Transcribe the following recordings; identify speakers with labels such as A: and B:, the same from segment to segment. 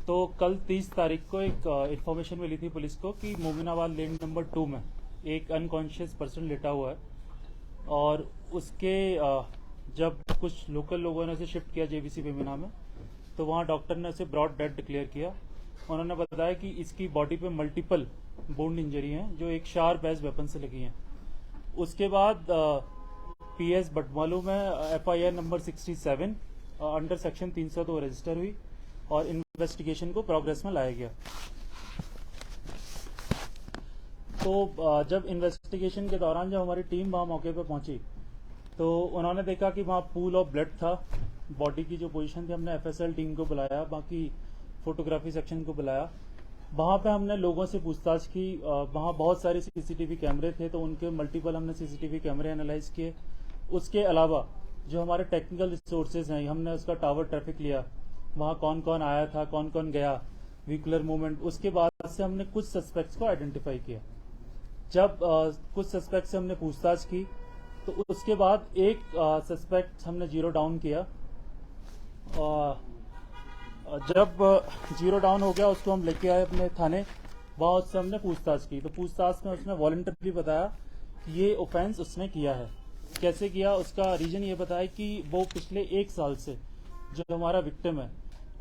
A: तो कल 30 तारीख को एक इन्फॉर्मेशन मिली थी पुलिस को कि मोमिनाबाद लेन नंबर 2 में एक अनकॉन्शियस पर्सन लेटा हुआ है और उसके जब कुछ लोकल लोगों ने उसे शिफ्ट किया जेबीसी बेमिना में, तो वहाँ डॉक्टर ने उसे ब्रॉड डेड डिक्लेयर किया। उन्होंने बताया कि इसकी बॉडी पे मल्टीपल बोन इंजरी हैं जो एक शार्प एज वेपन से लगी हैं। उसके बाद पीएस बटमालू में FIR number 67 under section 302 register हुई और इन्वेस्टिगेशन को प्रोग्रेस में लाया गया। तो जब इन्वेस्टिगेशन के दौरान जब हमारी टीम वहाँ मौके पर पहुंची तो उन्होंने देखा कि वहाँ पूल ऑफ ब्लड था। बॉडी की जो पोजीशन थी, हमने एफएसएल टीम को बुलाया, बाकी फोटोग्राफी सेक्शन को बुलाया। वहाँ पे हमने लोगों से पूछताछ की। वहाँ बहुत सारे सीसीटीवी कैमरे थे तो उनके मल्टीपल हमने सीसीटीवी कैमरे एनालाइज किए। उसके अलावा जो हमारे टेक्निकल रिसोर्सेज हैं, हमने उसका टावर ट्रैफिक लिया, वहाँ कौन कौन आया था, कौन कौन गया, व्हीकुलर मूवमेंट। उसके बाद से हमने कुछ सस्पेक्ट्स को आइडेंटिफाई किया। जब कुछ सस्पेक्ट से हमने पूछताछ की तो उसके बाद एक सस्पेक्ट हमने जीरो डाउन किया। जब जीरो डाउन हो गया उसको हम लेके आए अपने थाने। वहाँ उससे हमने पूछताछ की तो पूछताछ में उसने वॉलंटरली बताया कि ये ऑफेंस उसने किया है। कैसे किया, उसका रीजन ये बताया कि वो पिछले 1 साल से जो हमारा विक्टिम है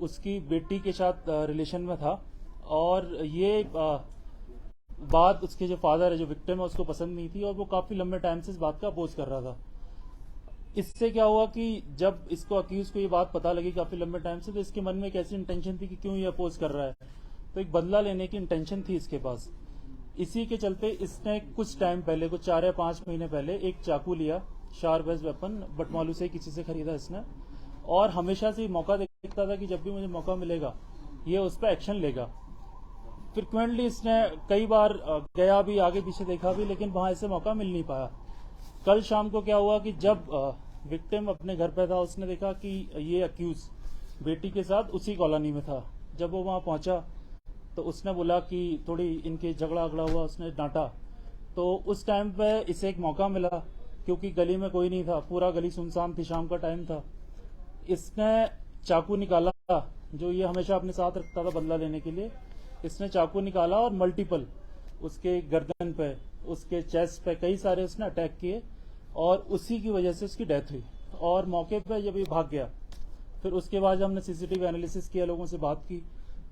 A: उसकी बेटी के साथ रिलेशन में था और ये बात उसके जो फादर है, जो विक्टिम है, उसको पसंद नहीं थी और वो काफी लंबे टाइम से इस बात का अपोज कर रहा था। इससे क्या हुआ कि जब इसको अक्यूज को ये बात पता लगी काफी लंबे टाइम से, तो इसके मन में एक ऐसी इंटेंशन थी कि क्यों ये अपोज कर रहा है, तो एक बदला लेने की इंटेंशन थी इसके पास। इसी के चलते इसने कुछ टाइम पहले, कुछ 4 या 5 महीने पहले एक चाकू लिया, शार्प एज वेपन, बटमालू से किसी से खरीदा इसने, और हमेशा से मौका देखता था कि जब भी मुझे मौका मिलेगा ये उस पर एक्शन लेगा। फ्रिक्वेंटली इसने कई बार गया भी, आगे पीछे देखा भी, लेकिन वहां इसे मौका मिल नहीं पाया। कल शाम को क्या हुआ कि जब विक्टिम अपने घर पे था, उसने देखा कि ये अक्यूज बेटी के साथ उसी कॉलोनी में था। जब वो वहां पहुंचा तो उसने बोला कि थोड़ी इनके झगड़ा अगड़ा हुआ, उसने डांटा। तो उस टाइम पे इसे एक मौका मिला क्योंकि गली में कोई नहीं था, पूरा गली सुनसान थी, शाम का टाइम था। इसने चाकू निकाला जो ये हमेशा अपने साथ रखता था बदला लेने के लिए। इसने चाकू निकाला और मल्टीपल उसके गर्दन पे, उसके चेस्ट पे कई सारे उसने अटैक किए और उसी की वजह से उसकी डेथ हुई। और मौके पे जब ये भाग गया फिर उसके बाद हमने सीसीटीवी एनालिसिस किया, लोगों से बात की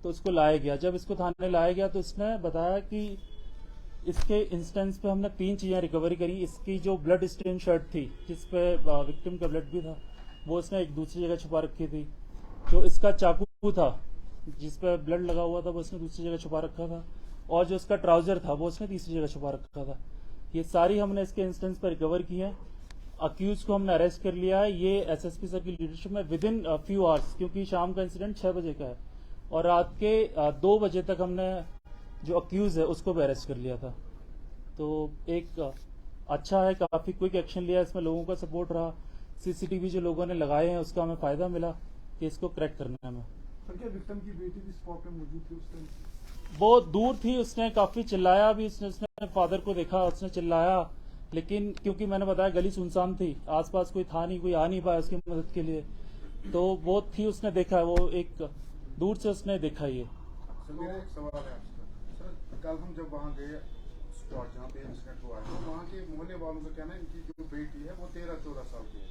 A: तो इसको लाया गया। जब इसको थाने लाया गया तो इसने बताया कि इसके इंस्टेंस पे हमने 3 चीजें रिकवरी करी। इसकी जो ब्लड स्टेन शर्ट थी जिसपे विक्टिम का ब्लड भी था, वो उसने एक दूसरी जगह छुपा रखी थी। जो इसका चाकू था जिस पर ब्लड लगा हुआ था वो उसने दूसरी जगह छुपा रखा था, और जो उसका ट्राउजर था वो उसने तीसरी जगह छुपा रखा था। ये सारी हमने इसके इंस्टेंस पर रिकवर की है। अक्यूज को हमने अरेस्ट कर लिया है। ये एसएसपी सर की लीडरशिप में विद इन फ्यू आवर्स, क्योंकि शाम का इंसिडेंट 6 बजे का है और रात के 2 बजे तक हमने जो अक्यूज है उसको भी अरेस्ट कर लिया था। तो एक अच्छा है, काफी क्विक एक्शन लिया, इसमें लोगों का सपोर्ट रहा। सीसीटीवी जो लोगों ने लगाए हैं उसका हमें फायदा मिला कि इसको क्रैक करने में।
B: सर, क्या विक्टिम की बेटी भी स्पॉट में मौजूद थी उस टाइम?
A: वो दूर थी, उसने काफी चिल्लाया भी, उसने फादर को देखा, उसने चिल्लाया, लेकिन क्योंकि मैंने बताया गली सुनसान थी, आसपास कोई था नहीं, कोई आ नहीं पाया उसकी मदद के लिए, तो वो थी, उसने देखा, वो एक दूर से उसने देखा। ये
B: सर, मेरा एक सवाल है आपसे। सर, कल हम जब वहाँ गए स्पॉट जहाँ पे इंसिडेंट हुआ है, तो वहाँ के मोहल्ले वालों का कहना है इनकी जो बेटी है वो 13-14 साल की है,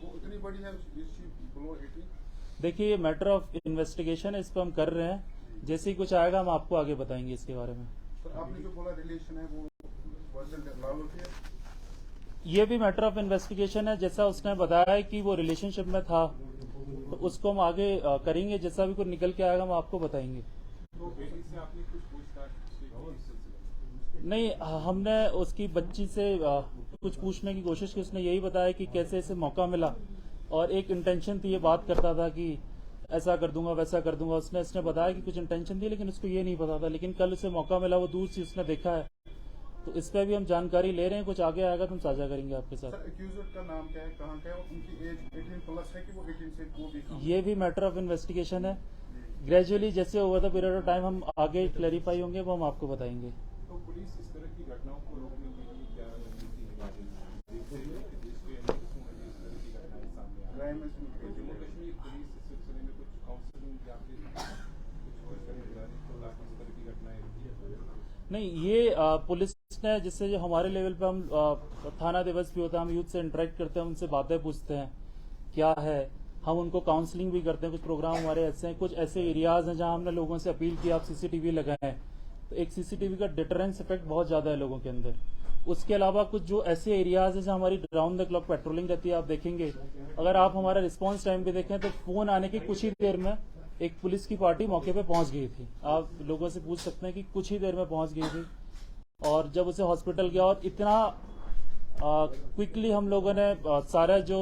B: वो इतनी बड़ी है, बिलो 18।
A: देखिए, ये मैटर ऑफ इन्वेस्टिगेशन है, इस पर हम कर रहे हैं। जैसे ही कुछ आएगा हम आपको आगे बताएंगे इसके बारे में।
B: सर, आपने जो बोला रिलेशन है वो
A: ये भी मैटर ऑफ इन्वेस्टिगेशन है। जैसा उसने बताया है कि वो रिलेशनशिप में था, तो उसको हम आगे करेंगे। जैसा भी कुछ निकल के आएगा हम आपको बताएंगे।
B: तो से आपने कुछ पूछताछ
A: नहीं, हमने उसकी बच्ची से कुछ पूछने की कोशिश की। उसने यही बताया कि कैसे इसे मौका मिला और एक इंटेंशन थी, ये बात करता था कि ऐसा कर दूंगा, वैसा कर दूंगा। उसने बताया कि कुछ इंटेंशन थी लेकिन उसको ये नहीं पता था। लेकिन कल उसे मौका मिला, वो दूर से उसने देखा है, तो इस पर भी हम जानकारी ले रहे हैं। कुछ आगे आएगा तो हम साझा करेंगे आपके साथ।
B: सर, एक्यूजर का नाम क्या है, कहाँ का है, उनकी एज 18+ है कि वो 18 से वो भी?
A: ये भी मैटर ऑफ इन्वेस्टिगेशन है। ग्रेजुअली जैसे over the period of time हम आगे क्लैरिफाई होंगे वो हम आपको बताएंगे।
B: तो पुलिस इस तरह की घटनाओं को रोकने के लिए क्या
A: नहीं, ये पुलिस ने, जिससे जो हमारे लेवल पे हम थाना दिवस भी होता है, हम यूथ से इंटरेक्ट करते हैं, उनसे बातें पूछते हैं क्या है, हम उनको काउंसलिंग भी करते हैं। कुछ प्रोग्राम हमारे ऐसे हैं, कुछ ऐसे एरियाज हैं जहां हमने लोगों से अपील की आप सीसीटीवी लगाएं, तो एक सीसीटीवी का डिटरेंस इफेक्ट बहुत ज्यादा है लोगों के अंदर। उसके अलावा कुछ जो ऐसे एरियाज हैं जहां हमारी राउंड द क्लॉक पेट्रोलिंग रहती है, आप देखेंगे, अगर आप हमारा रिस्पांस टाइम भी देखें तो फोन आने की कुछ ही देर में एक पुलिस की पार्टी मौके पे पहुंच गई थी। आप लोगों से पूछ सकते हैं कि कुछ ही देर में पहुंच गई थी, और जब उसे हॉस्पिटल गया और इतना क्विकली हम लोगों ने सारा जो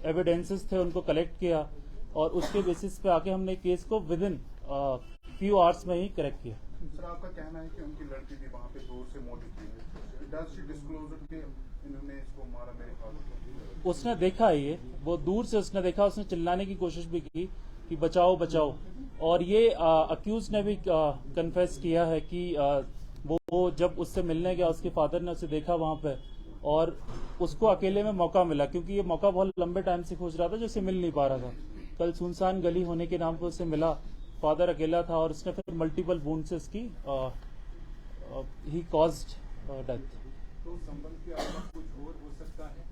A: एविडेंसेस थे उनको कलेक्ट किया, और उसके बेसिस पे आके हमने केस को विद इन फ्यू आवर्स में ही करेक्ट किया।
B: सर, आपका कहना है कि उनकी लड़की भी वहाँ पे दूर से मौजूद थी, डज शी डिस्क्लोज कि इन्होंने इसको मारा मेरे फादर को?
A: उसने देखा है, ये वो दूर से उसने देखा, उसने चिल्लाने की कोशिश भी की कि बचाओ बचाओ, और ये अक्यूज ने भी कन्फेस किया है कि वो जब उससे मिलने गया, उसके फादर ने उसे देखा वहां पे, और उसको अकेले में मौका मिला, क्योंकि ये मौका बहुत लंबे टाइम से खोज रहा था, जो उसे मिल नहीं पा रहा था। कल सुनसान गली होने के नाम पर उसे मिला, फादर अकेला था, और उसने फिर मल्टीपल वुंड से उसकी ही कॉज्ड डेथ।
B: तो संबंध के अलावा कुछ और हो सकता है?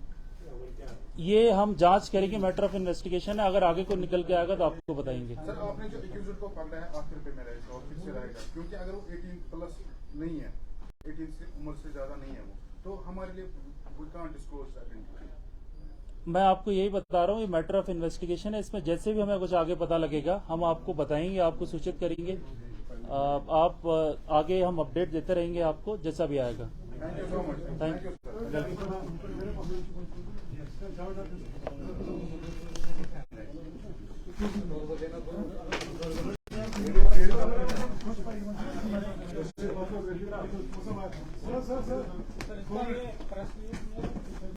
A: ये हम जांच करेंगे, मैटर ऑफ इन्वेस्टिगेशन है, अगर आगे को निकल के आएगा तो आपको बताएंगे।
B: सर, आपने जो एक्यूज्ड को पकड़ा है आखिर पे में रहेगा और फिर से रहेगा, क्योंकि अगर वो 18 प्लस नहीं है, 18 से उम्र से ज्यादा नहीं है वो, तो हमारे लिए we can't disclose that information.
A: मैं आपको यही बता रहा हूँ, ये मैटर ऑफ इन्वेस्टिगेशन है, इसमें जैसे भी हमें कुछ आगे पता लगेगा हम आपको बताएंगे, आपको सूचित करेंगे। आप आगे हम अपडेट देते रहेंगे आपको जैसा भी आएगा।
B: Thank you so much.
A: Thank you.
B: Sir